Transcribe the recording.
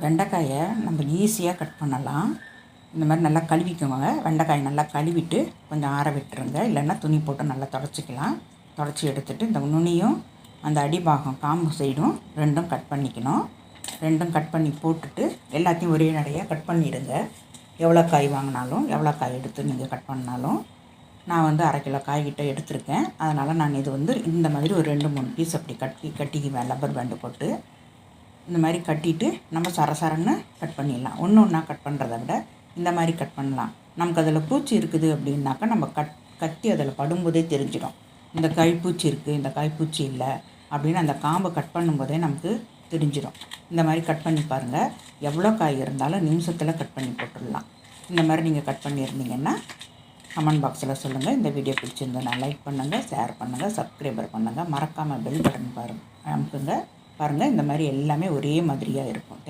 வெண்டைக்காயை நம்ம ஈஸியாக கட் பண்ணலாம். இந்த மாதிரி நல்லா கழுவிக்கோங்க. வெண்டைக்காய் நல்லா கழுவிட்டு கொஞ்சம் ஆற விட்டுருங்க. இல்லைன்னா துணி போட்டு நல்லா தொடச்சிக்கலாம். தொடச்சி எடுத்துகிட்டு இந்த நுனியும் அந்த அடிபாகம் காம்பு சைடும் ரெண்டும் கட் பண்ணிக்கணும். ரெண்டும் கட் பண்ணி போட்டுட்டு எல்லாத்தையும் ஒரே நடையாக கட் பண்ணிவிடுங்க. எவ்வளோ காய் வாங்கினாலும் எவ்வளோ காய் எடுத்து நீங்கள் கட் பண்ணாலும். நான் வந்து 1/2 கிலோ காய்கிட்ட எடுத்திருக்கேன். அதனால் நான் இது வந்து இந்த மாதிரி ஒரு 2-3 பீஸ் அப்படி கட்டிக்குவேன். ரப்பர் பேண்டு போட்டு இந்த மாதிரி கட்டிட்டு நம்ம சரசரன்னு கட் பண்ணிடலாம். ஒன்று ஒன்றா கட் பண்ணுறத விட இந்த மாதிரி கட் பண்ணலாம். நமக்கு அதில் பூச்சி இருக்குது அப்படின்னாக்கா நம்ம கட்டி அதில் படும்போதே தெரிஞ்சிடும். இந்த காய் பூச்சி இருக்குது, இந்த காய் பூச்சி இல்லை அப்படின்னு அந்த காம்பை கட் பண்ணும்போதே நமக்கு தெரிஞ்சிடும். இந்த மாதிரி கட் பண்ணி பாருங்கள். எவ்வளோ காய் இருந்தாலும் நிமிஷத்தில் கட் பண்ணி போட்டுடலாம். இந்த மாதிரி நீங்கள் கட் பண்ணியிருந்தீங்கன்னா கமெண்ட் பாக்ஸில் சொல்லுங்கள். இந்த வீடியோ பிடிச்சிருந்தேன்னா லைக் பண்ணுங்கள், ஷேர் பண்ணுங்கள், சப்ஸ்கிரைபர் பண்ணுங்கள். மறக்காமல் பெல் பட்டன் அமுக்குங்க. பாருங்கள், இந்த மாதிரி எல்லாமே ஒரே மாதிரியாக இருக்கும்.